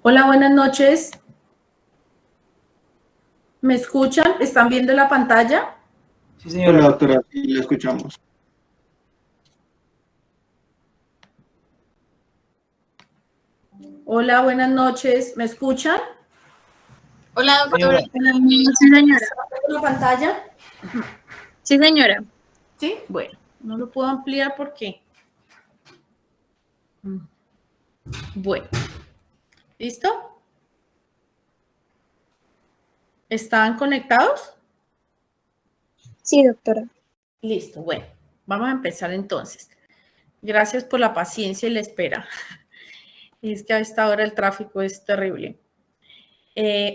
Hola, buenas noches. ¿Me escuchan? ¿Están viendo la pantalla? Sí, señora. Hola, doctora, sí, la escuchamos. Hola, buenas noches. ¿Me escuchan? Hola, doctora. Señora. Sí, señora. ¿Están viendo la pantalla? Sí, señora. Sí, bueno, no lo puedo ampliar porque... Bueno, ¿listo? ¿Están conectados? Sí, doctora. Listo, bueno, vamos a empezar entonces. Gracias por la paciencia y la espera. Es que a esta hora el tráfico es terrible.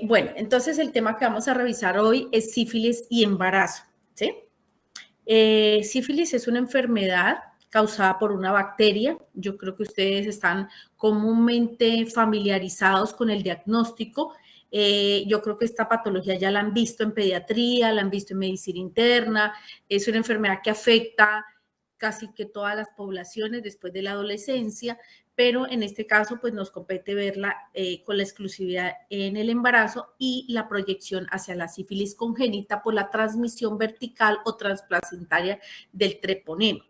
Bueno, entonces el tema que vamos a revisar hoy es sífilis y embarazo, ¿sí? Sífilis es una enfermedad causada por una bacteria. Yo creo que ustedes están comúnmente familiarizados con el diagnóstico. Yo creo que esta patología ya la han visto en pediatría, la han visto en medicina interna. Es una enfermedad que afecta casi que todas las poblaciones después de la adolescencia, pero en este caso pues nos compete verla con la exclusividad en el embarazo y la proyección hacia la sífilis congénita por la transmisión vertical o transplacentaria del treponema.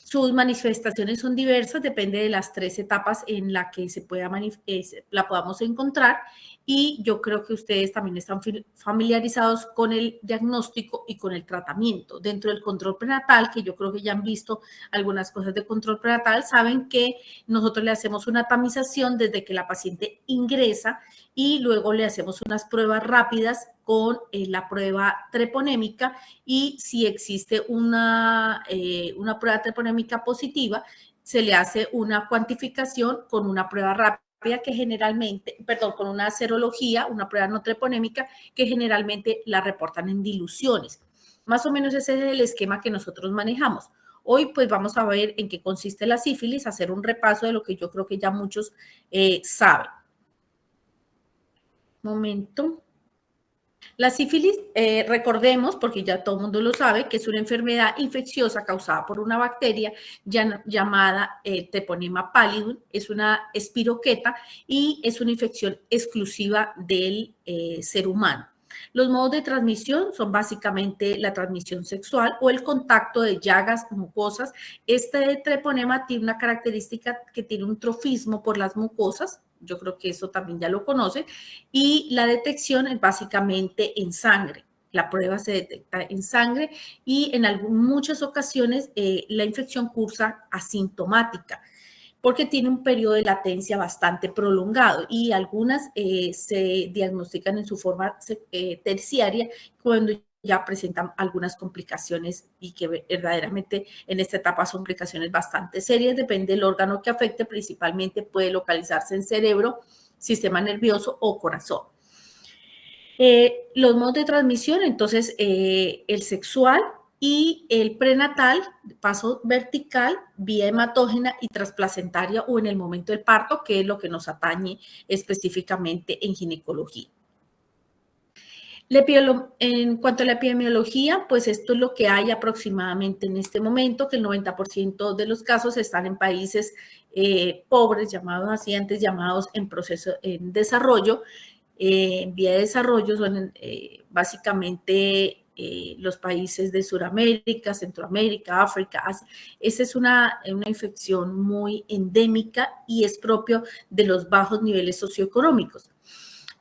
Sus manifestaciones son diversas, depende de las 3 etapas en las que la podamos encontrar, y yo creo que ustedes también están familiarizados con el diagnóstico y con el tratamiento. Dentro del control prenatal, que yo creo que ya han visto algunas cosas de control prenatal, saben que nosotros le hacemos una tamización desde que la paciente ingresa y luego le hacemos unas pruebas rápidas con la prueba treponémica, y si existe una prueba treponémica positiva, se le hace una cuantificación con una prueba rápida que generalmente, con una serología, una prueba no treponémica que generalmente la reportan en diluciones. Más o menos ese es el esquema que nosotros manejamos. Hoy pues vamos a ver en qué consiste la sífilis, hacer un repaso de lo que yo creo que ya muchos saben. Momento. La sífilis, recordemos, porque ya todo el mundo lo sabe, que es una enfermedad infecciosa causada por una bacteria llamada Treponema pallidum, es una espiroqueta y es una infección exclusiva del ser humano. Los modos de transmisión son básicamente la transmisión sexual o el contacto de llagas mucosas. Este treponema tiene una característica que tiene un trofismo por las mucosas, yo creo que eso también ya lo conocen, y la detección es básicamente en sangre. La prueba se detecta en sangre y en muchas ocasiones la infección cursa asintomática porque tiene un periodo de latencia bastante prolongado, y algunas se diagnostican en su forma terciaria cuando ya presentan algunas complicaciones, y que verdaderamente en esta etapa son complicaciones bastante serias, depende del órgano que afecte, principalmente puede localizarse en cerebro, sistema nervioso o corazón. Los modos de transmisión, entonces, el sexual y el prenatal, paso vertical, vía hematógena y transplacentaria o en el momento del parto, que es lo que nos atañe específicamente en ginecología. En cuanto a la epidemiología, pues esto es lo que hay aproximadamente en este momento, que el 90% de los casos están en países pobres, llamados así, antes llamados en proceso, en desarrollo. En vía de desarrollo son básicamente los países de Sudamérica, Centroamérica, África, Asia. Esa es una infección muy endémica y es propio de los bajos niveles socioeconómicos.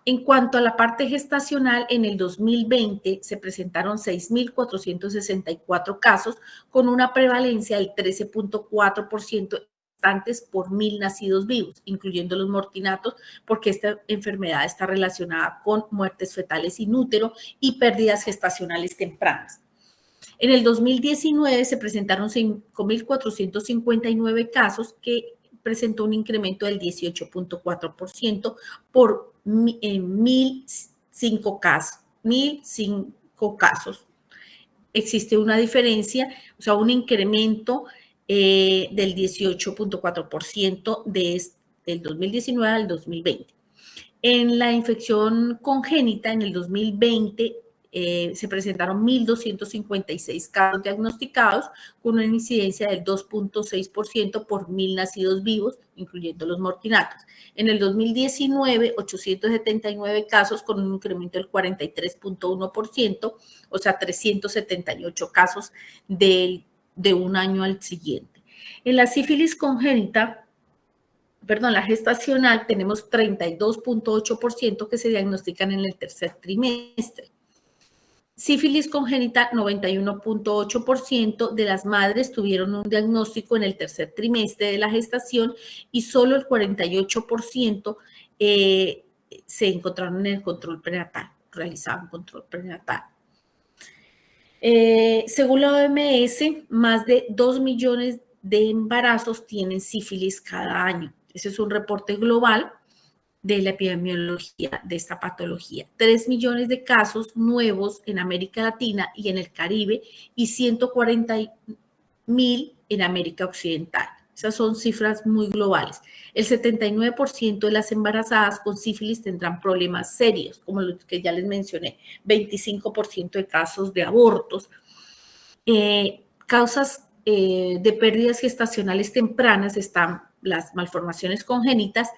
En cuanto a la parte gestacional, en el 2020 se presentaron 6.464 casos con una prevalencia del 13.4% por 1.000 nacidos vivos, incluyendo los mortinatos, porque esta enfermedad está relacionada con muertes fetales in útero y pérdidas gestacionales tempranas. En el 2019 se presentaron 5.459 casos, que presentó un incremento del 18.4% por 1.005 casos. 1.005 casos. Existe una diferencia, o sea, un incremento del 18.4% del 2019 al 2020. En la infección congénita, en el 2020, se presentaron 1.256 casos diagnosticados con una incidencia del 2.6% por 1.000 nacidos vivos, incluyendo los mortinatos. En el 2019, 879 casos con un incremento del 43.1%, o sea, 378 casos de un año al siguiente. En la sífilis congénita, la gestacional, tenemos 32.8% que se diagnostican en el tercer trimestre. Sífilis congénita, 91.8% de las madres tuvieron un diagnóstico en el tercer trimestre de la gestación y solo el 48% se encontraron en el control prenatal, realizaban control prenatal. Según la OMS, más de 2 millones de embarazos tienen sífilis cada año. Ese es un reporte global de la epidemiología de esta patología. 3 millones de casos nuevos en América Latina y en el Caribe y 140.000 en América Occidental. Esas son cifras muy globales. El 79% de las embarazadas con sífilis tendrán problemas serios, como los que ya les mencioné, 25% de casos de abortos. Causas de pérdidas gestacionales tempranas están las malformaciones congénitas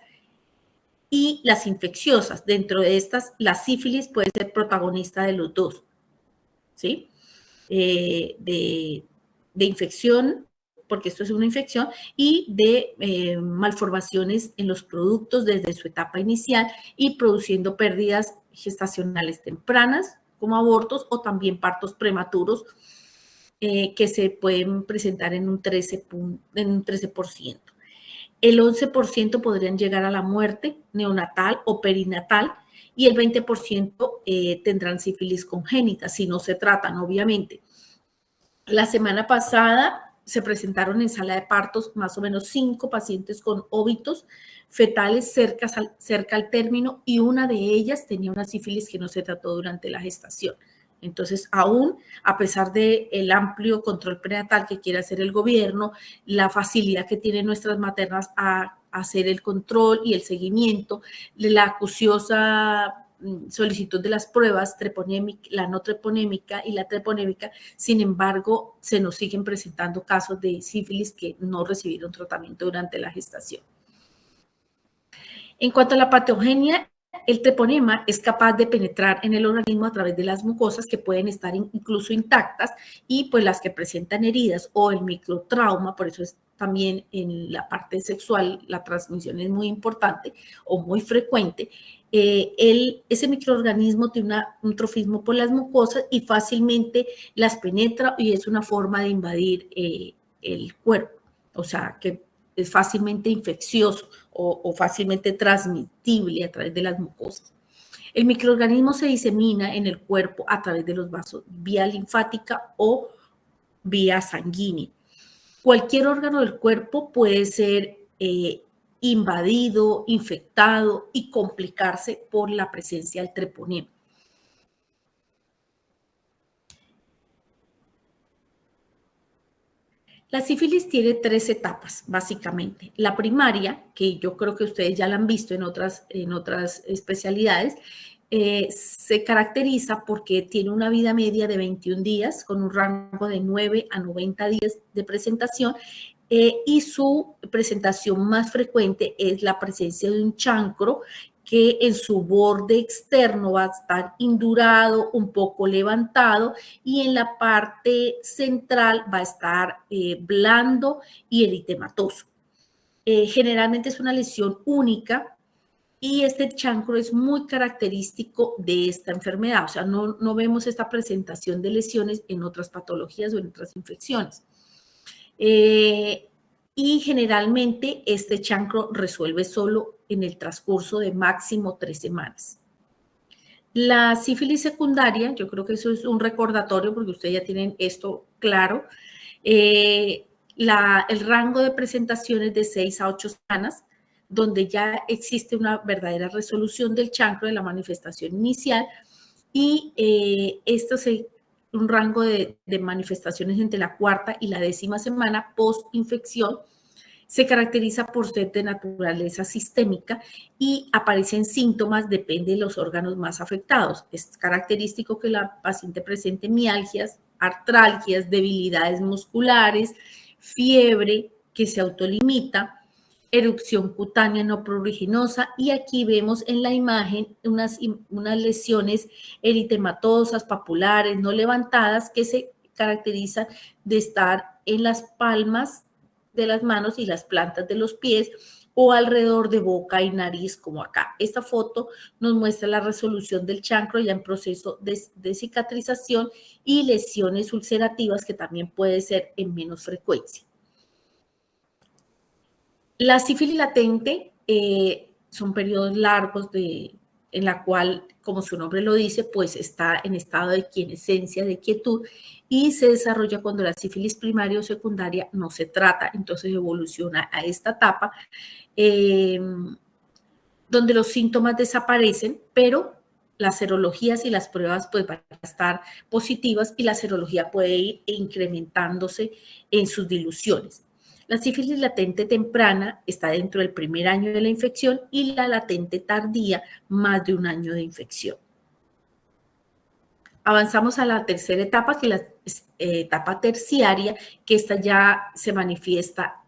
y las infecciosas. Dentro de estas, la sífilis puede ser protagonista de los dos, ¿sí? De infección, porque esto es una infección, y de malformaciones en los productos desde su etapa inicial y produciendo pérdidas gestacionales tempranas, como abortos o también partos prematuros, que se pueden presentar en un 13%. El 11% podrían llegar a la muerte neonatal o perinatal y el 20% tendrán sífilis congénita, si no se tratan, obviamente. La semana pasada se presentaron en sala de partos más o menos 5 pacientes con óbitos fetales cerca al término y una de ellas tenía una sífilis que no se trató durante la gestación. Entonces, aún a pesar del amplio control prenatal que quiere hacer el gobierno, la facilidad que tienen nuestras maternas a hacer el control y el seguimiento, la acuciosa solicitud de las pruebas la no treponémica y la treponémica, sin embargo, se nos siguen presentando casos de sífilis que no recibieron tratamiento durante la gestación. En cuanto a la patogenia, el treponema es capaz de penetrar en el organismo a través de las mucosas que pueden estar incluso intactas y pues las que presentan heridas o el microtrauma, por eso es también en la parte sexual la transmisión es muy importante o muy frecuente. Ese microorganismo tiene un trofismo por las mucosas y fácilmente las penetra y es una forma de invadir el cuerpo, o sea que es fácilmente infeccioso o fácilmente transmitible a través de las mucosas. El microorganismo se disemina en el cuerpo a través de los vasos, vía linfática o vía sanguínea. Cualquier órgano del cuerpo puede ser invadido, infectado y complicarse por la presencia del treponema. La sífilis tiene 3 etapas, básicamente. La primaria, que yo creo que ustedes ya la han visto en otras especialidades, se caracteriza porque tiene una vida media de 21 días, con un rango de 9 a 90 días de presentación, y su presentación más frecuente es la presencia de un chancro que en su borde externo va a estar indurado, un poco levantado, y en la parte central va a estar blando y eritematoso. Generalmente es una lesión única y este chancro es muy característico de esta enfermedad, o sea, no vemos esta presentación de lesiones en otras patologías o en otras infecciones. Y generalmente este chancro resuelve solo en el transcurso de máximo 3 semanas. La sífilis secundaria, yo creo que eso es un recordatorio porque ustedes ya tienen esto claro. El rango de presentaciones de 6 a 8 semanas, donde ya existe una verdadera resolución del chancro de la manifestación inicial y esto se un rango de manifestaciones entre la 4ª y la 10ª semana post-infección. Se caracteriza por ser de naturaleza sistémica y aparecen síntomas, depende de los órganos más afectados. Es característico que la paciente presente mialgias, artralgias, debilidades musculares, fiebre que se autolimita, erupción cutánea no pruriginosa, y aquí vemos en la imagen unas lesiones eritematosas, papulares, no levantadas, que se caracterizan de estar en las palmas de las manos y las plantas de los pies o alrededor de boca y nariz, como acá. Esta foto nos muestra la resolución del chancro ya en proceso de cicatrización y lesiones ulcerativas, que también puede ser en menos frecuencia. La sífilis latente son periodos largos en la cual, como su nombre lo dice, pues está en estado de quiescencia, de quietud, y se desarrolla cuando la sífilis primaria o secundaria no se trata, entonces evoluciona a esta etapa donde los síntomas desaparecen, pero las serologías y las pruebas pues van a estar positivas y la serología puede ir incrementándose en sus diluciones. La sífilis latente temprana está dentro del primer año de la infección y la latente tardía más de un año de infección. Avanzamos a la tercera etapa, que es la etapa terciaria, que esta ya se manifiesta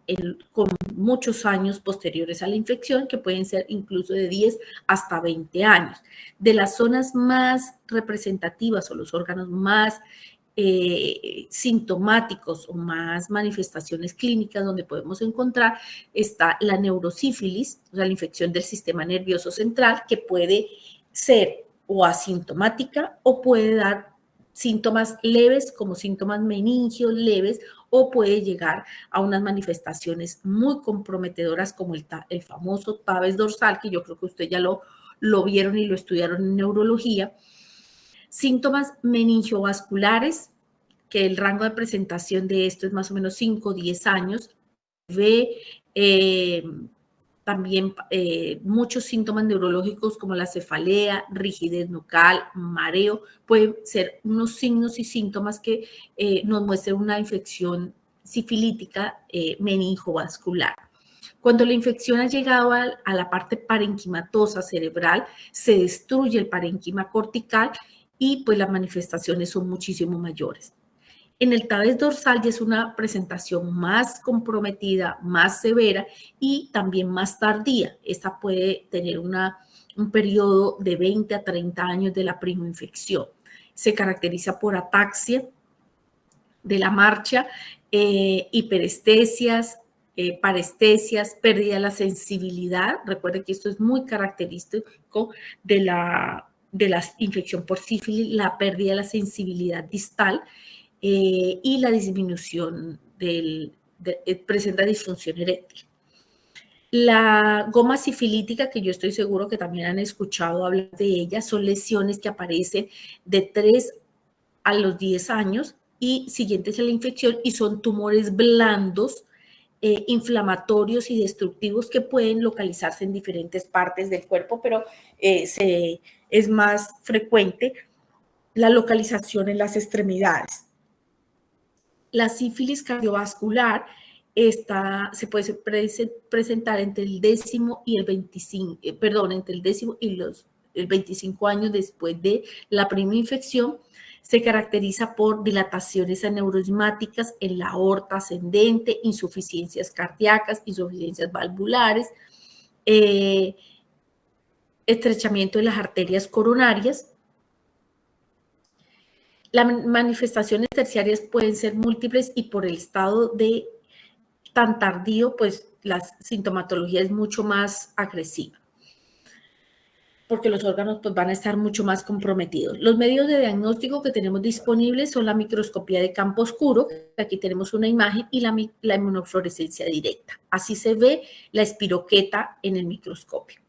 con muchos años posteriores a la infección, que pueden ser incluso de 10 hasta 20 años. De las zonas más representativas o los órganos más sintomáticos o más manifestaciones clínicas donde podemos encontrar está la neurosífilis, o sea, la infección del sistema nervioso central, que puede ser o asintomática o puede dar síntomas leves como síntomas meningios leves, o puede llegar a unas manifestaciones muy comprometedoras como el famoso tabes dorsal, que yo creo que ustedes ya lo vieron y lo estudiaron en neurología. Síntomas meningiovasculares, que el rango de presentación de esto es más o menos 5 o 10 años. También muchos síntomas neurológicos como la cefalea, rigidez nucal, mareo, pueden ser unos signos y síntomas que nos muestran una infección sifilítica meningovascular. Cuando la infección ha llegado a la parte parenquimatosa cerebral, se destruye el parenquima cortical y pues las manifestaciones son muchísimo mayores. En el tabes dorsal ya es una presentación más comprometida, más severa y también más tardía. Esta puede tener un periodo de 20 a 30 años de la primoinfección. Se caracteriza por ataxia de la marcha, hiperestesias, parestesias, pérdida de la sensibilidad. Recuerden que esto es muy característico de la infección por sífilis, la pérdida de la sensibilidad distal y la disminución presenta disfunción eréctil. La goma sifilítica, que yo estoy seguro que también han escuchado hablar de ella, son lesiones que aparecen de 3 a los 10 años y siguientes a la infección, y son tumores blandos, inflamatorios y destructivos que pueden localizarse en diferentes partes del cuerpo, pero es más frecuente la localización en las extremidades. La sífilis cardiovascular se puede presentar entre el 10º y el 25, entre el 10º y el 25 años después de la primera infección. Se caracteriza por dilataciones aneurismáticas en la aorta ascendente, insuficiencias cardíacas, insuficiencias valvulares, estrechamiento de las arterias coronarias. Las manifestaciones terciarias pueden ser múltiples y por el estado de tan tardío, pues la sintomatología es mucho más agresiva, porque los órganos pues, van a estar mucho más comprometidos. Los medios de diagnóstico que tenemos disponibles son la microscopía de campo oscuro, aquí tenemos una imagen, y la inmunofluorescencia directa. Así se ve la espiroqueta en el microscopio.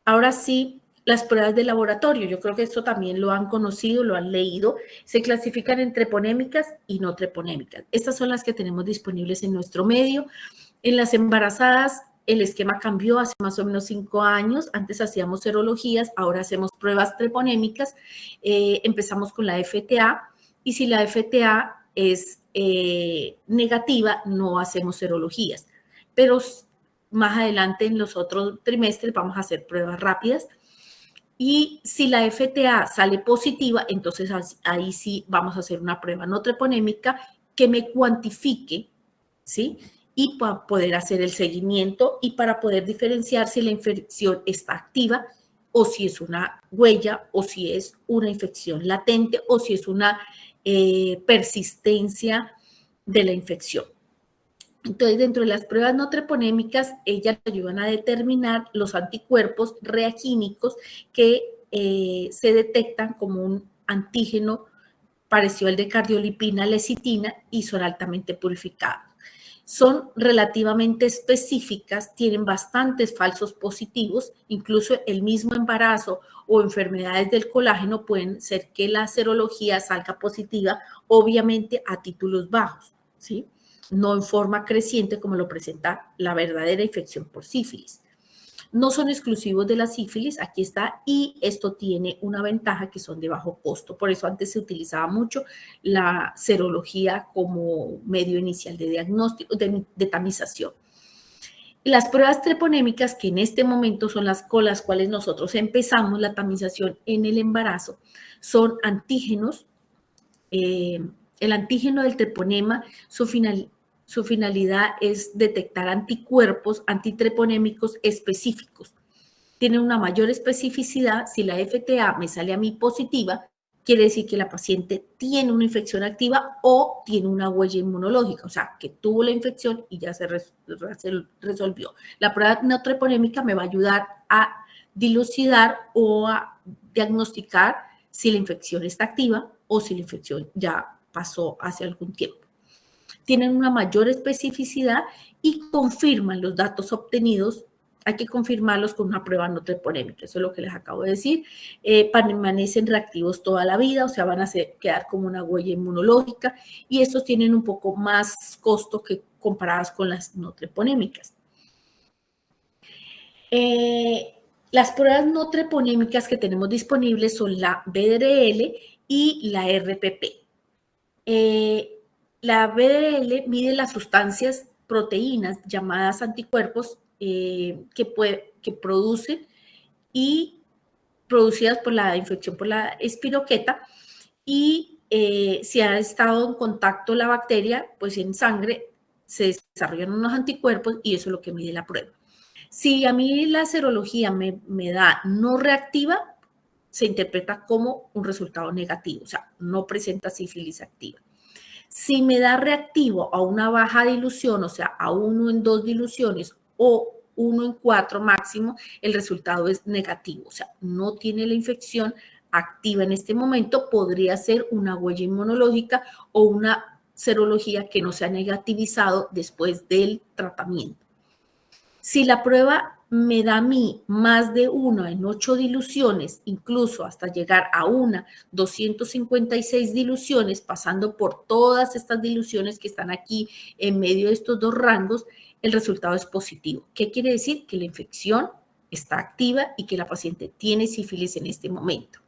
Ahora sí, las pruebas de laboratorio, yo creo que esto también lo han conocido, lo han leído, se clasifican en treponémicas y no treponémicas. Estas son las que tenemos disponibles en nuestro medio. En las embarazadas, el esquema cambió hace más o menos 5 años. Antes hacíamos serologías, ahora hacemos pruebas treponémicas. Empezamos con la FTA, y si la FTA es negativa, no hacemos serologías. Pero más adelante en los otros trimestres vamos a hacer pruebas rápidas. Y si la FTA sale positiva, entonces ahí sí vamos a hacer una prueba no treponémica que me cuantifique, ¿sí? Y para poder hacer el seguimiento y para poder diferenciar si la infección está activa o si es una huella o si es una infección latente o si es una persistencia de la infección. Entonces, dentro de las pruebas no treponémicas, ellas ayudan a determinar los anticuerpos reaquímicos que se detectan como un antígeno parecido al de cardiolipina, lecitina y son altamente purificados. Son relativamente específicas, tienen bastantes falsos positivos, incluso el mismo embarazo o enfermedades del colágeno pueden ser que la serología salga positiva, obviamente a títulos bajos, ¿sí? No en forma creciente como lo presenta la verdadera infección por sífilis. No son exclusivos de la sífilis, aquí está, y esto tiene una ventaja que son de bajo costo. Por eso antes se utilizaba mucho la serología como medio inicial de diagnóstico, de tamización. Las pruebas treponémicas, que en este momento son las con las cuales nosotros empezamos la tamización en el embarazo, son antígenos. El antígeno del treponema, su finalidad es detectar anticuerpos antitreponémicos específicos. Tiene una mayor especificidad. Si la FTA me sale a mí positiva, quiere decir que la paciente tiene una infección activa o tiene una huella inmunológica, o sea, que tuvo la infección y ya se resolvió. La prueba no treponémica me va a ayudar a dilucidar o a diagnosticar si la infección está activa o si la infección ya pasó hace algún tiempo. Tienen una mayor especificidad y confirman los datos obtenidos. Hay que confirmarlos con una prueba no treponémica, eso es lo que les acabo de decir. Permanecen reactivos toda la vida, o sea, van a quedar como una huella inmunológica y estos tienen un poco más costo que comparadas con las no treponémicas. Las pruebas no treponémicas que tenemos disponibles son la BDRL y la RPP. La BDRL mide las sustancias, proteínas llamadas anticuerpos que producen y producidas por la infección por la espiroqueta y si ha estado en contacto la bacteria, pues en sangre se desarrollan unos anticuerpos y eso es lo que mide la prueba. Si a mí la serología me da no reactiva, se interpreta como un resultado negativo, o sea, no presenta sífilis activa. Si me da reactivo a una baja dilución, o sea, a 1 en 2 diluciones o 1 en 4 máximo, el resultado es negativo, o sea, no tiene la infección activa en este momento, podría ser una huella inmunológica o una serología que no se ha negativizado después del tratamiento. Si la prueba me da a mí más de 1 en 8 diluciones, incluso hasta llegar a una 256 diluciones, pasando por todas estas diluciones que están aquí en medio de estos dos rangos, el resultado es positivo. ¿Qué quiere decir? Que la infección está activa y que la paciente tiene sífilis en este momento.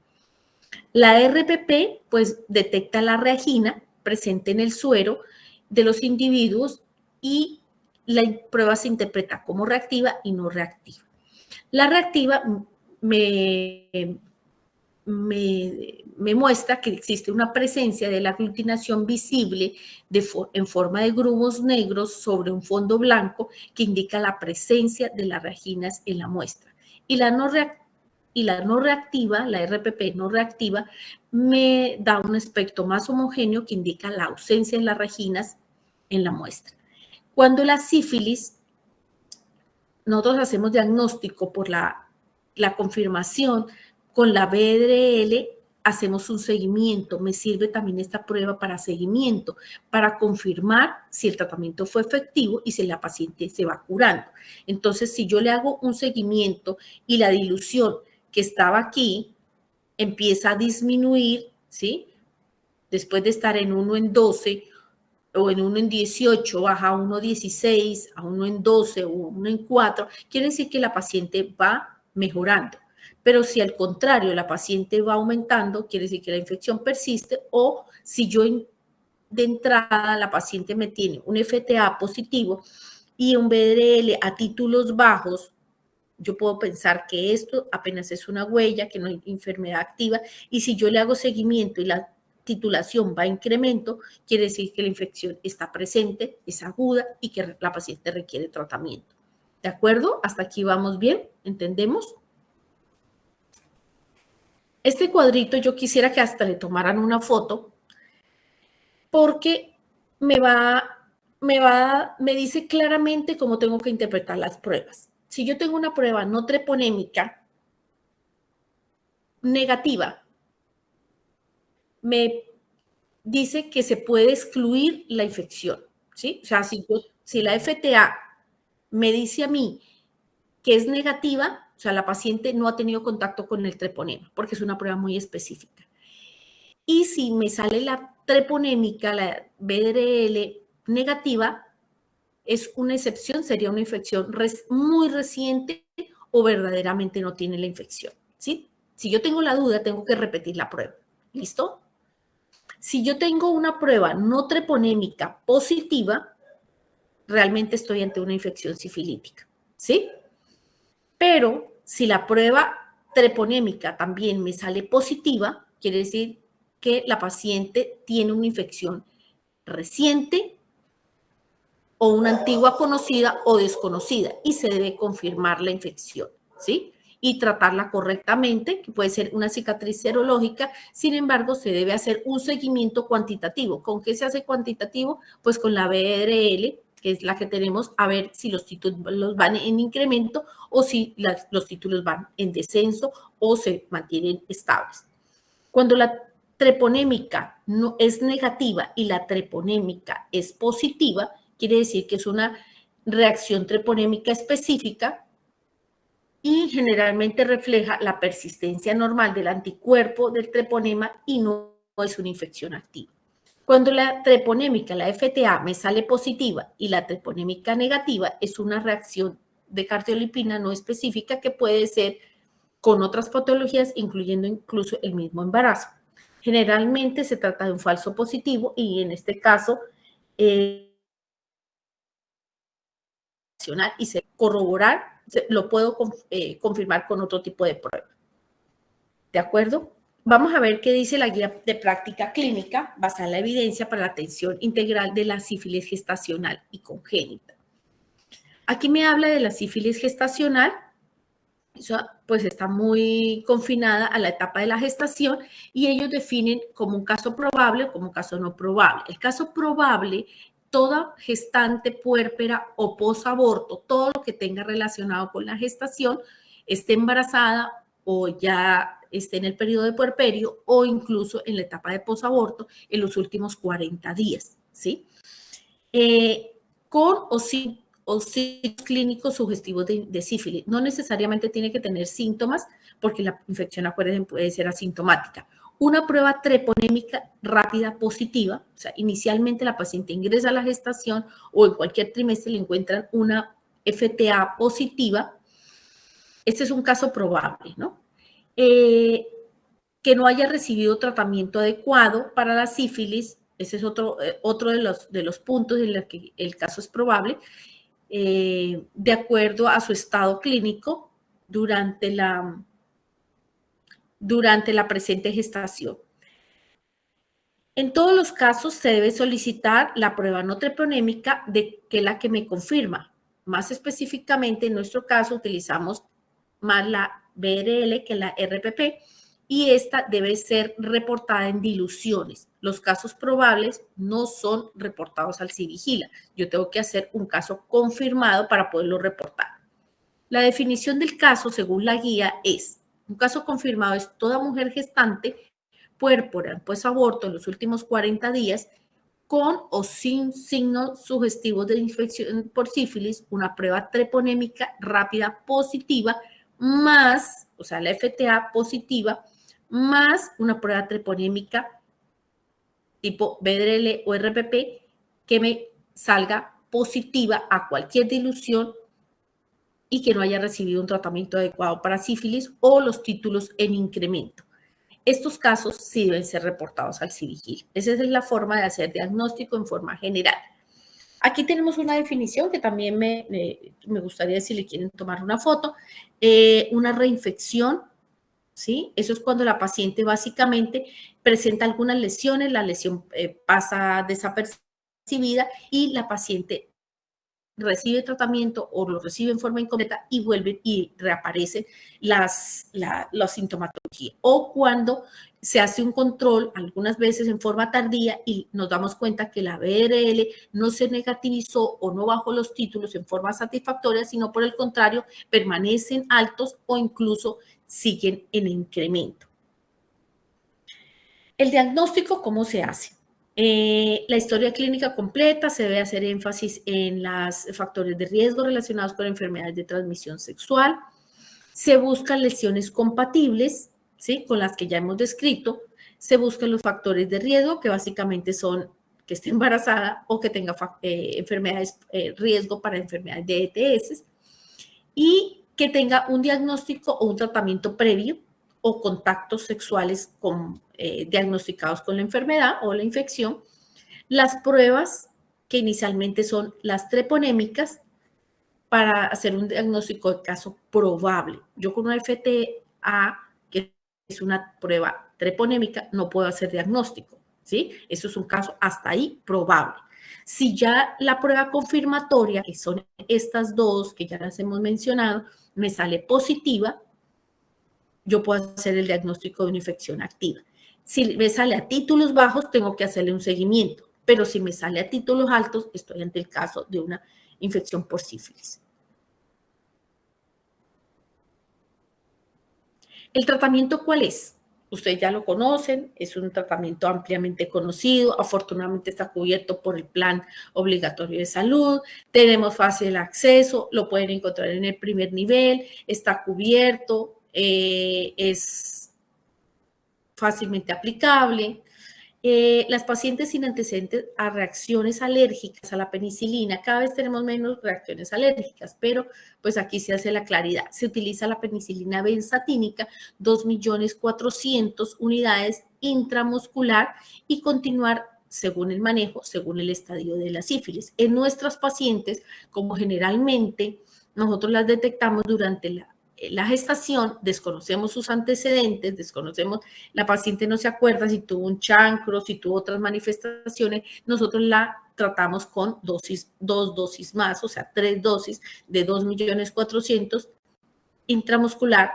La RPP, pues, detecta la reagina presente en el suero de los individuos y la prueba se interpreta como reactiva y no reactiva. La reactiva me muestra que existe una presencia de la aglutinación visible en forma de grumos negros sobre un fondo blanco que indica la presencia de las reaginas en la muestra. Y la no reactiva, la RPP no reactiva, me da un espectro más homogéneo que indica la ausencia de las reaginas en la muestra. Cuando la sífilis, nosotros hacemos diagnóstico por la confirmación, con la BDRL hacemos un seguimiento. Me sirve también esta prueba para seguimiento, para confirmar si el tratamiento fue efectivo y si la paciente se va curando. Entonces, si yo le hago un seguimiento y la dilución que estaba aquí empieza a disminuir, ¿sí? Después de estar en 1 en 12 o en 1 en 18, baja a 1 en 16, a 1 en 12 o 1 en 4, quiere decir que la paciente va mejorando. Pero si al contrario la paciente va aumentando, quiere decir que la infección persiste o si yo de entrada la paciente me tiene un FTA positivo y un VDRL a títulos bajos, yo puedo pensar que esto apenas es una huella, que no hay enfermedad activa, y si yo le hago seguimiento y la titulación va a incremento, quiere decir que la infección está presente, es aguda y que la paciente requiere tratamiento. ¿De acuerdo? ¿Hasta aquí vamos bien? ¿Entendemos? Este cuadrito yo quisiera que hasta le tomaran una foto porque me dice claramente cómo tengo que interpretar las pruebas. Si yo tengo una prueba no treponémica negativa, me dice que se puede excluir la infección, ¿sí? O sea, si la FTA me dice a mí que es negativa, o sea, la paciente no ha tenido contacto con el treponema, porque es una prueba muy específica. Y si me sale la treponémica, la VDRL negativa, es una excepción, sería una infección muy reciente o verdaderamente no tiene la infección, ¿sí? Si yo tengo la duda, tengo que repetir la prueba. ¿Listo? Si yo tengo una prueba no treponémica positiva, realmente estoy ante una infección sifilítica, ¿sí? Pero si la prueba treponémica también me sale positiva, quiere decir que la paciente tiene una infección reciente o una antigua conocida o desconocida y se debe confirmar la infección, ¿sí? Y tratarla correctamente, que puede ser una cicatriz serológica, sin embargo, se debe hacer un seguimiento cuantitativo. ¿Con qué se hace cuantitativo? Pues con la VRL, que es la que tenemos, a ver si los títulos van en incremento o si los títulos van en descenso o se mantienen estables. Cuando la treponémica no es negativa y la treponémica es positiva, quiere decir que es una reacción treponémica específica y generalmente refleja la persistencia normal del anticuerpo del treponema y no es una infección activa. Cuando la treponémica, la FTA, me sale positiva y la treponémica negativa es una reacción de cardiolipina no específica que puede ser con otras patologías, incluyendo incluso el mismo embarazo. Generalmente se trata de un falso positivo y en este caso y se corroborar, lo puedo confirmar con otro tipo de prueba. ¿De acuerdo? Vamos a ver qué dice la guía de práctica clínica basada en la evidencia para la atención integral de la sífilis gestacional y congénita. Aquí me habla de la sífilis gestacional. Eso pues está muy confinada a la etapa de la gestación y ellos definen como un caso probable o como un caso no probable. El caso probable, toda gestante puérpera o posaborto, todo lo que tenga relacionado con la gestación, esté embarazada o ya esté en el periodo de puerperio o incluso en la etapa de posaborto en los últimos 40 días, ¿sí? Con o sin clínicos sugestivos de sífilis. No necesariamente tiene que tener síntomas porque la infección, acuérdense, puede ser asintomática. Una prueba treponémica rápida positiva, o sea, inicialmente la paciente ingresa a la gestación o en cualquier trimestre le encuentran una FTA positiva. Este es un caso probable, ¿no? Que no haya recibido tratamiento adecuado para la sífilis, ese es otro de los puntos en los que el caso es probable, de acuerdo a su estado clínico durante la presente gestación. En todos los casos se debe solicitar la prueba no treponémica que es la que me confirma. Más específicamente, en nuestro caso, utilizamos más la VRL que la RPP y esta debe ser reportada en diluciones. Los casos probables no son reportados al CIVIGILA. Yo tengo que hacer un caso confirmado para poderlo reportar. La definición del caso, según la guía, es: un caso confirmado es toda mujer gestante puérpera, pues aborto en los últimos 40 días con o sin signos sugestivos de infección por sífilis, una prueba treponémica rápida positiva, más, o sea, la FTA positiva, más una prueba treponémica tipo VDRL o RPP que me salga positiva a cualquier dilución y que no haya recibido un tratamiento adecuado para sífilis o los títulos en incremento. estos casos sí deben ser reportados al CIVIGIL. Esa es la forma de hacer diagnóstico en forma general. Aquí tenemos una definición que también me gustaría, si le quieren tomar una foto, una reinfección, ¿sí? Eso es cuando la paciente básicamente presenta algunas lesiones, la lesión pasa desapercibida y la paciente recibe tratamiento o lo recibe en forma incompleta y vuelve y reaparecen la sintomatología. O cuando se hace un control, algunas veces en forma tardía, y nos damos cuenta que la BRL no se negativizó o no bajó los títulos en forma satisfactoria, sino por el contrario, permanecen altos o incluso siguen en incremento. El diagnóstico, ¿cómo se hace? La historia clínica completa, se debe hacer énfasis en los factores de riesgo relacionados con enfermedades de transmisión sexual. Se buscan lesiones compatibles, ¿sí?, con las que ya hemos descrito. Se buscan los factores de riesgo, que básicamente son que esté embarazada o que tenga enfermedades, riesgo para enfermedades de ETS, y que tenga un diagnóstico o un tratamiento previo o contactos sexuales diagnosticados con la enfermedad o la infección. Las pruebas que inicialmente son las treponémicas para hacer un diagnóstico de caso probable. Yo con una FTA, que es una prueba treponémica, no puedo hacer diagnóstico, ¿sí? Eso es un caso hasta ahí probable. Si ya la prueba confirmatoria, que son estas dos que ya las hemos mencionado, me sale positiva, yo puedo hacer el diagnóstico de una infección activa. Si me sale a títulos bajos, tengo que hacerle un seguimiento, pero si me sale a títulos altos, estoy ante el caso de una infección por sífilis. ¿El tratamiento cuál es? Ustedes ya lo conocen, es un tratamiento ampliamente conocido, afortunadamente está cubierto por el Plan Obligatorio de Salud, tenemos fácil acceso, lo pueden encontrar en el primer nivel, está cubierto, es fácilmente aplicable. Las pacientes sin antecedentes a reacciones alérgicas a la penicilina, cada vez tenemos menos reacciones alérgicas, pero pues aquí se hace la claridad. Se utiliza la penicilina benzatínica, 2.400.000 unidades intramuscular y continuar según el manejo, según el estadio de la sífilis. En nuestras pacientes, como generalmente nosotros las detectamos durante la gestación, desconocemos sus antecedentes, desconocemos, la paciente no se acuerda si tuvo un chancro, si tuvo otras manifestaciones, nosotros la tratamos con dos dosis más, o sea, 3 dosis de 2.400.000 intramuscular,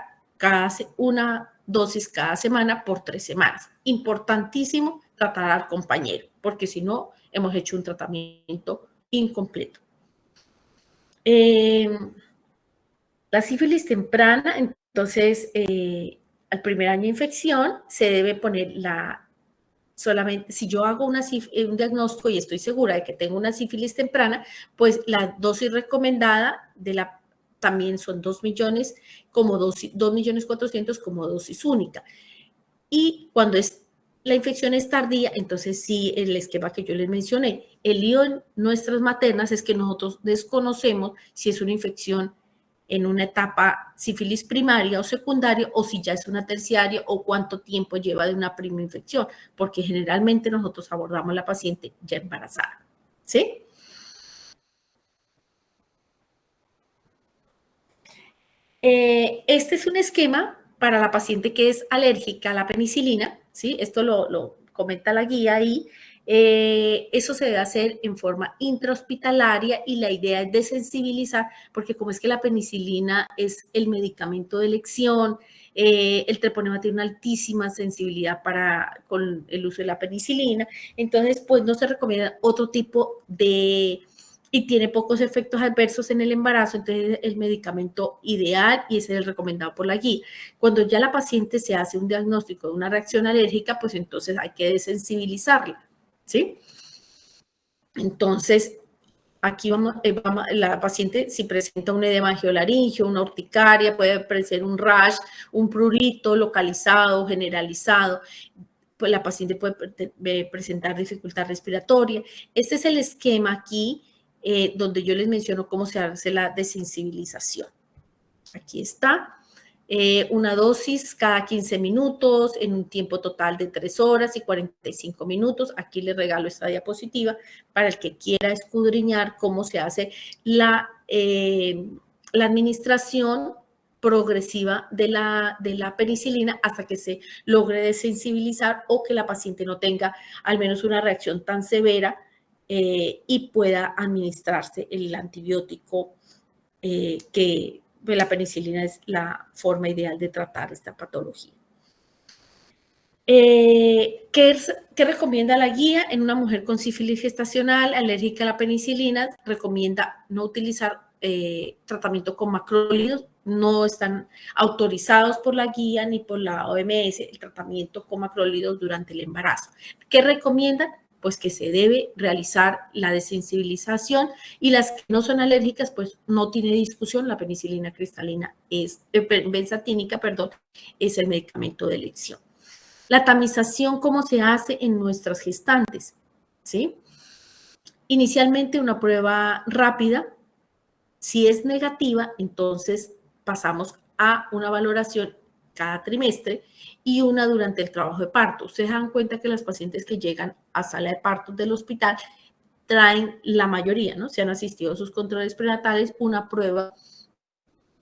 una dosis cada semana por 3 semanas. Importantísimo tratar al compañero, porque si no, hemos hecho un tratamiento incompleto. La sífilis temprana, entonces, al primer año de infección, se debe poner solamente, si yo hago un diagnóstico y estoy segura de que tengo una sífilis temprana, pues la dosis recomendada también son 2 millones, como 2.400.000 como dosis única. Y cuando la infección es tardía, entonces sí, el esquema que yo les mencioné. El lío en nuestras maternas es que nosotros desconocemos si es una infección en una etapa sífilis primaria o secundaria, o si ya es una terciaria, o cuánto tiempo lleva de una primera infección, porque generalmente nosotros abordamos a la paciente ya embarazada, ¿sí? Este es un esquema para la paciente que es alérgica a la penicilina, ¿sí? Esto lo comenta la guía ahí. Eso se debe hacer en forma intrahospitalaria y la idea es desensibilizar, porque como es que la penicilina es el medicamento de elección, el treponema tiene una altísima sensibilidad con el uso de la penicilina, entonces pues no se recomienda otro tipo y tiene pocos efectos adversos en el embarazo, entonces el medicamento ideal y ese es el recomendado por la guía. Cuando ya la paciente se hace un diagnóstico de una reacción alérgica, pues entonces hay que desensibilizarla, ¿sí? Entonces, aquí la paciente si presenta un edema angiolaringio, una urticaria, puede aparecer un rash, un prurito localizado, generalizado, pues la paciente puede presentar dificultad respiratoria. Este es el esquema aquí donde yo les menciono cómo se hace la desensibilización. Aquí está. una dosis cada 15 minutos en un tiempo total de 3 horas y 45 minutos. Aquí les regalo esta diapositiva para el que quiera escudriñar cómo se hace la administración progresiva de la penicilina hasta que se logre desensibilizar o que la paciente no tenga al menos una reacción tan severa y pueda administrarse el antibiótico que la penicilina es la forma ideal de tratar esta patología. ¿Qué recomienda la guía? En una mujer con sífilis gestacional alérgica a la penicilina, recomienda no utilizar tratamiento con macrólidos, no están autorizados por la guía ni por la OMS el tratamiento con macrólidos durante el embarazo. ¿Qué recomienda? Pues que se debe realizar la desensibilización y las que no son alérgicas, pues no tiene discusión, la penicilina cristalina benzatínica, es el medicamento de elección. La tamización, ¿cómo se hace en nuestras gestantes? ¿Sí? Inicialmente una prueba rápida, si es negativa, entonces pasamos a una valoración cada trimestre y una durante el trabajo de parto. Ustedes dan cuenta que las pacientes que llegan a sala de parto del hospital traen la mayoría, ¿no? Se han asistido a sus controles prenatales, una prueba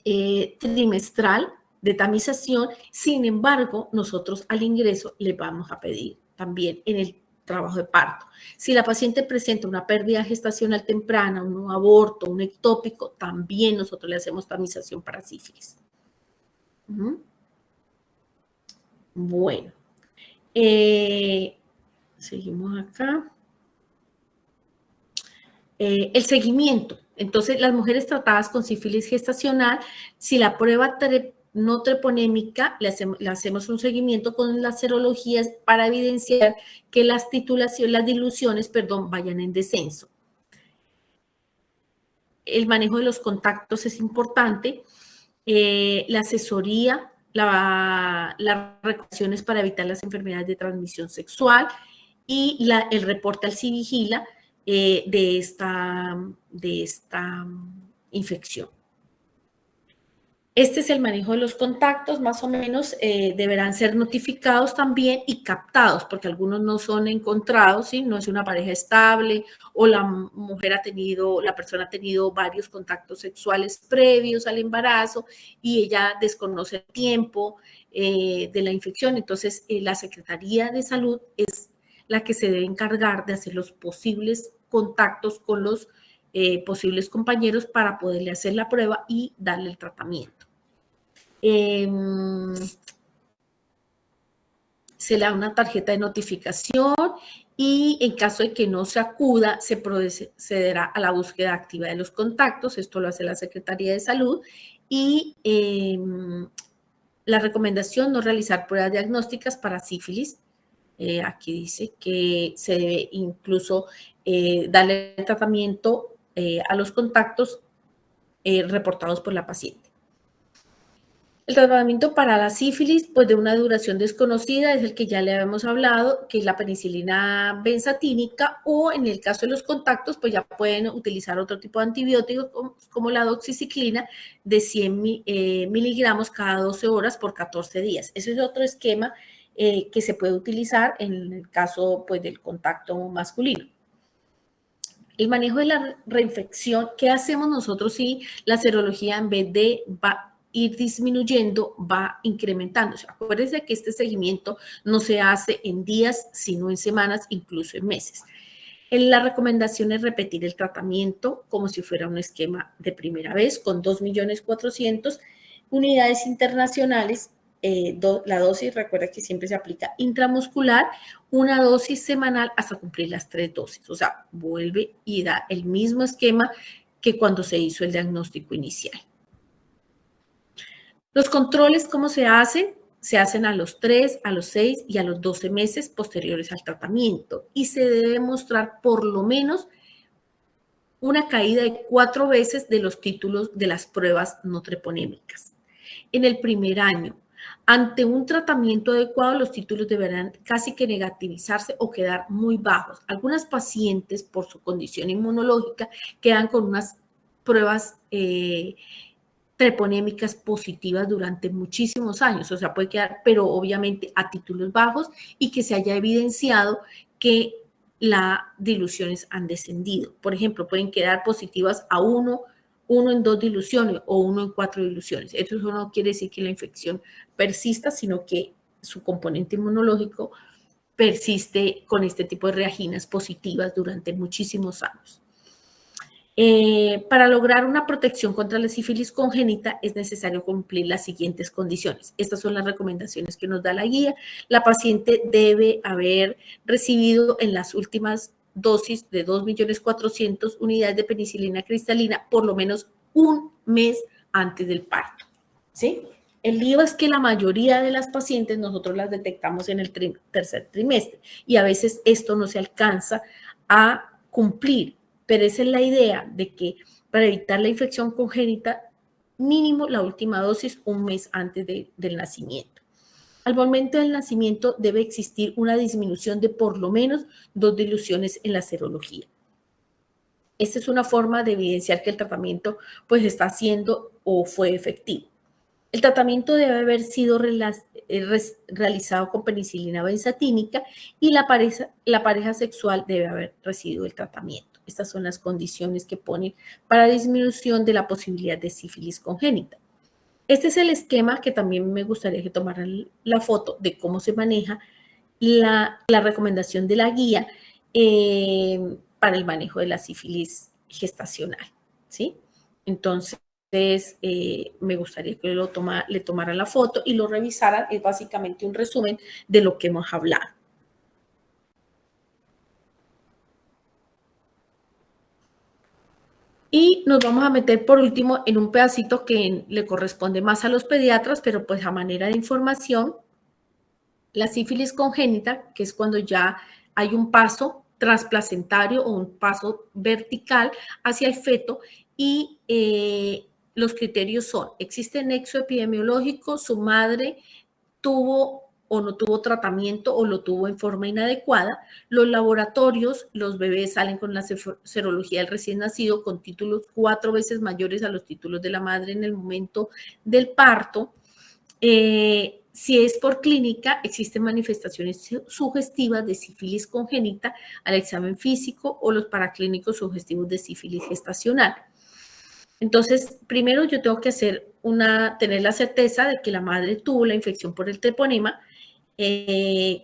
trimestral de tamización. Sin embargo, nosotros al ingreso le vamos a pedir también en el trabajo de parto. Si la paciente presenta una pérdida gestacional temprana, un aborto, un ectópico, también nosotros le hacemos tamización para sífilis. Bueno, seguimos acá. El seguimiento. Entonces, las mujeres tratadas con sífilis gestacional, si la prueba no treponémica, le hacemos un seguimiento con las serologías para evidenciar que las diluciones, vayan en descenso. El manejo de los contactos es importante. La asesoría, las recomendaciones para evitar las enfermedades de transmisión sexual y el reporte al CIVIGILA de esta infección. Este es el manejo de los contactos, más o menos deberán ser notificados también y captados, porque algunos no son encontrados, ¿sí? No es una pareja estable o la persona ha tenido varios contactos sexuales previos al embarazo y ella desconoce el tiempo de la infección. Entonces, la Secretaría de Salud es la que se debe encargar de hacer los posibles contactos con los posibles compañeros para poderle hacer la prueba y darle el tratamiento. Se le da una tarjeta de notificación y en caso de que no se acuda, se procederá a la búsqueda activa de los contactos. Esto lo hace la Secretaría de Salud y la recomendación no realizar pruebas diagnósticas para sífilis. Aquí dice que se debe incluso darle el tratamiento a los contactos reportados por la paciente. El tratamiento para la sífilis, pues de una duración desconocida, es el que ya le habíamos hablado, que es la penicilina benzatínica, o en el caso de los contactos, pues ya pueden utilizar otro tipo de antibióticos como la doxiciclina de 100 miligramos cada 12 horas por 14 días. Ese es otro esquema que se puede utilizar en el caso pues, del contacto masculino. El manejo de la reinfección, ¿qué hacemos nosotros si la serología en vez de ir disminuyendo, va incrementando? O sea, acuérdense que este seguimiento no se hace en días, sino en semanas, incluso en meses. La recomendación es repetir el tratamiento como si fuera un esquema de primera vez con 2.400.000 unidades internacionales. La dosis, recuerda que siempre se aplica intramuscular, una dosis semanal hasta cumplir las 3 dosis. O sea, vuelve y da el mismo esquema que cuando se hizo el diagnóstico inicial. Los controles, ¿cómo se hacen? Se hacen a los 3, a los 6 y a los 12 meses posteriores al tratamiento y se debe mostrar por lo menos una caída de 4 veces de los títulos de las pruebas no treponémicas. En el primer año, ante un tratamiento adecuado, los títulos deberán casi que negativizarse o quedar muy bajos. Algunas pacientes, por su condición inmunológica, quedan con unas pruebas treponémicas positivas durante muchísimos años, o sea, puede quedar, pero obviamente a títulos bajos y que se haya evidenciado que las diluciones han descendido. Por ejemplo, pueden quedar positivas a uno en 2 diluciones o 1 en 4 diluciones. Eso no quiere decir que la infección persista, sino que su componente inmunológico persiste con este tipo de reaginas positivas durante muchísimos años. Para lograr una protección contra la sífilis congénita es necesario cumplir las siguientes condiciones. Estas son las recomendaciones que nos da la guía. La paciente debe haber recibido en las últimas dosis de 2.400.000 unidades de penicilina cristalina por lo menos un mes antes del parto, ¿sí? El lío es que la mayoría de las pacientes nosotros las detectamos en el tercer trimestre y a veces esto no se alcanza a cumplir. Pero esa es la idea de que para evitar la infección congénita, mínimo la última dosis un mes antes del nacimiento. Al momento del nacimiento debe existir una disminución de por lo menos 2 diluciones en la serología. Esta es una forma de evidenciar que el tratamiento pues está siendo o fue efectivo. El tratamiento debe haber sido realizado con penicilina benzatínica y la pareja sexual debe haber recibido el tratamiento. Estas son las condiciones que ponen para disminución de la posibilidad de sífilis congénita. Este es el esquema que también me gustaría que tomaran la foto de cómo se maneja la recomendación de la guía para el manejo de la sífilis gestacional, ¿sí? Entonces, me gustaría que le tomaran la foto y lo revisaran. Es básicamente un resumen de lo que hemos hablado. Y nos vamos a meter por último en un pedacito que le corresponde más a los pediatras, pero pues a manera de información, la sífilis congénita, que es cuando ya hay un paso transplacentario o un paso vertical hacia el feto y los criterios son, existe nexo epidemiológico, su madre tuvo o no tuvo tratamiento o lo tuvo en forma inadecuada. Los laboratorios, los bebés salen con la serología del recién nacido con títulos 4 veces mayores a los títulos de la madre en el momento del parto. Si es por clínica, existen manifestaciones sugestivas de sífilis congénita al examen físico o los paraclínicos sugestivos de sífilis gestacional. Entonces, primero yo tengo que tener la certeza de que la madre tuvo la infección por el treponema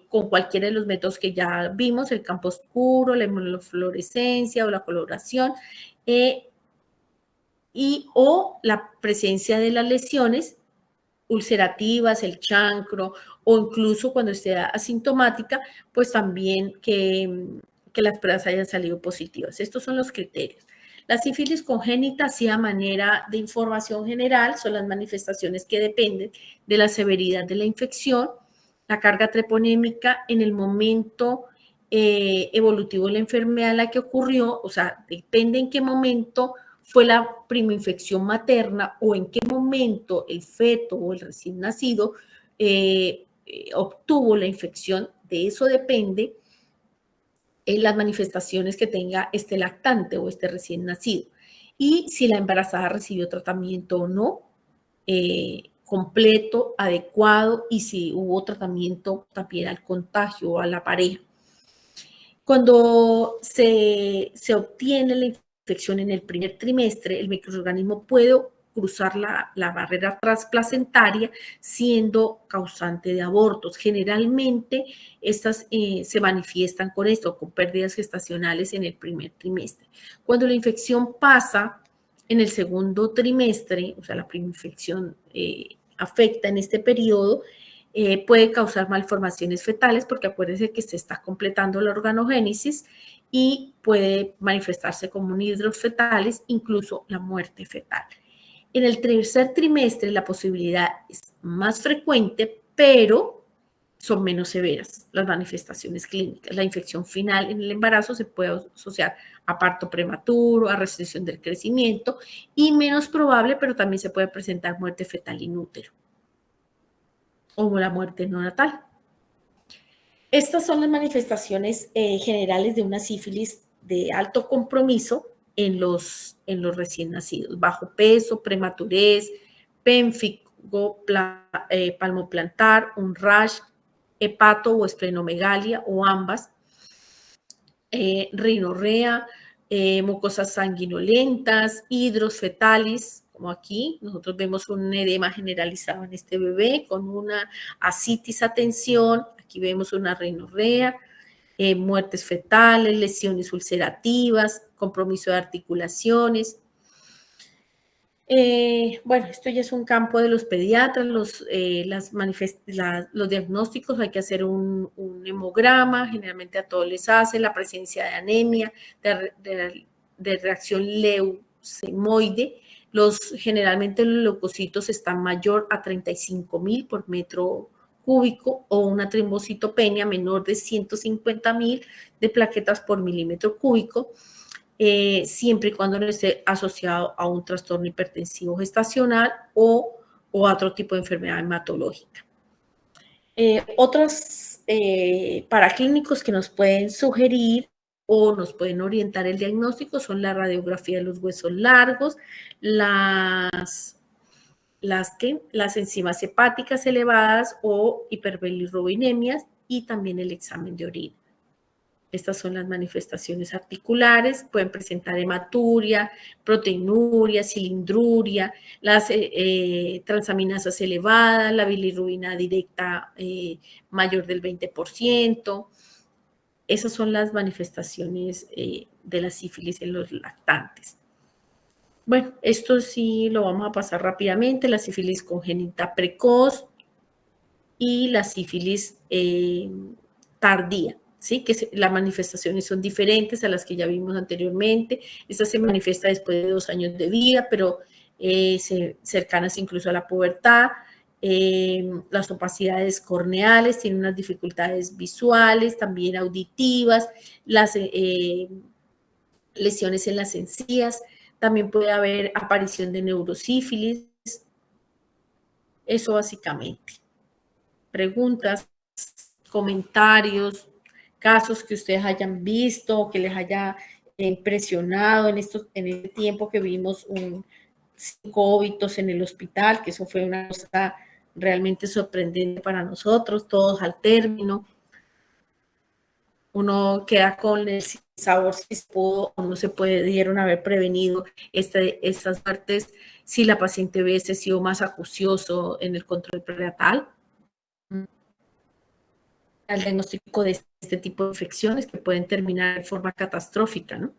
con cualquiera de los métodos que ya vimos, el campo oscuro, la inmunofluorescencia o la coloración, o la presencia de las lesiones ulcerativas, el chancro, o incluso cuando esté asintomática, pues también que las pruebas hayan salido positivas. Estos son los criterios. La sífilis congénita, así a manera de información general, son las manifestaciones que dependen de la severidad de la infección, la carga treponémica en el momento evolutivo de la enfermedad en la que ocurrió, o sea, depende en qué momento fue la primoinfección materna o en qué momento el feto o el recién nacido obtuvo la infección. De eso depende las manifestaciones que tenga este lactante o este recién nacido. Y si la embarazada recibió tratamiento o no, completo, adecuado, y si hubo tratamiento también al contagio o a la pareja. Cuando se obtiene la infección en el primer trimestre, el microorganismo puede cruzar la barrera transplacentaria siendo causante de abortos. Generalmente estas se manifiestan con esto, con pérdidas gestacionales en el primer trimestre. Cuando la infección pasa en el segundo trimestre, o sea, la primoinfección afecta en este periodo, puede causar malformaciones fetales porque acuérdense que se está completando la organogénesis y puede manifestarse como anhidros fetales, incluso la muerte fetal. En el tercer trimestre la posibilidad es más frecuente, pero son menos severas las manifestaciones clínicas. La infección final en el embarazo se puede asociar a parto prematuro, a restricción del crecimiento y menos probable, pero también se puede presentar muerte fetal in útero o la muerte no natal. Estas son las manifestaciones generales de una sífilis de alto compromiso en los recién nacidos. Bajo peso, prematurez, pénfigo palmoplantar, un rash, hepato o esplenomegalia o ambas, rinorrea, mucosas sanguinolentas, hidros fetalis, como aquí, nosotros vemos un edema generalizado en este bebé con una ascitis a tensión, aquí vemos una rinorrea, muertes fetales, lesiones ulcerativas, compromiso de articulaciones. Bueno, esto ya es un campo de los pediatras, los diagnósticos, hay que hacer un hemograma, generalmente a todos les hace, la presencia de anemia, de reacción leucemoide, generalmente los leucocitos están mayor a 35.000 por metro cúbico o una trombocitopenia menor de 150.000 de plaquetas por milímetro cúbico, siempre y cuando no esté asociado a un trastorno hipertensivo gestacional o a otro tipo de enfermedad hematológica. Otros paraclínicos que nos pueden sugerir o nos pueden orientar el diagnóstico son la radiografía de los huesos largos, las enzimas hepáticas elevadas o hiperbilirrubinemias y también el examen de orina. Estas son las manifestaciones articulares, pueden presentar hematuria, proteinuria, cilindruria, las transaminasas elevadas, la bilirrubina directa mayor del 20%. Esas son las manifestaciones de la sífilis en los lactantes. Bueno, esto sí lo vamos a pasar rápidamente, la sífilis congénita precoz y la sífilis tardía. ¿Sí? Que las manifestaciones son diferentes a las que ya vimos anteriormente. Esta se manifiesta después de 2 años de vida, pero cercanas incluso a la pubertad. Las opacidades corneales, tienen unas dificultades visuales, también auditivas, las lesiones en las encías, también puede haber aparición de neurosífilis. Eso básicamente. Preguntas, comentarios, casos que ustedes hayan visto, que les haya impresionado en este tiempo que vimos 5 óbitos en el hospital, que eso fue una cosa realmente sorprendente para nosotros, todos al término. Uno queda con el sabor si se pudo o no se pudieron haber prevenido estas muertes si la paciente hubiese sido más acucioso en el control prenatal. Al diagnóstico de este tipo de infecciones que pueden terminar de forma catastrófica, ¿no?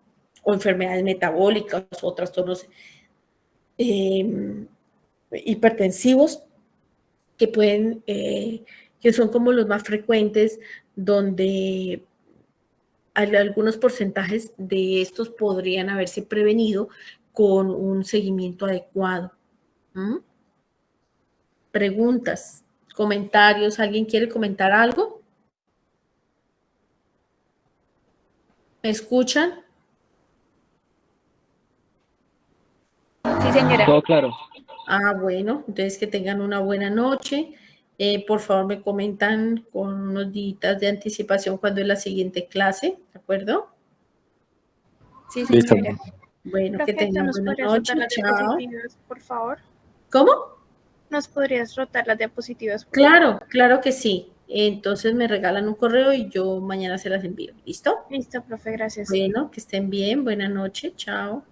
O enfermedades metabólicas o trastornos hipertensivos que pueden, que son como los más frecuentes, donde algunos porcentajes de estos podrían haberse prevenido con un seguimiento adecuado. Preguntas, comentarios, ¿alguien quiere comentar algo? ¿Me escuchan? Sí, señora. Todo claro. Ah, bueno, entonces que tengan una buena noche. Por favor, me comentan con unos días de anticipación cuándo es la siguiente clase, ¿de acuerdo? Sí, señora. Bueno, Profe, que tengan ¿nos buena podrías noche. rotar las Chao. diapositivas, por favor? ¿Cómo? ¿Nos podrías rotar las diapositivas? Claro, claro que sí. Entonces me regalan un correo y yo mañana se las envío. ¿Listo? Listo, profe, gracias. Bueno, que estén bien. Buena noche. Chao.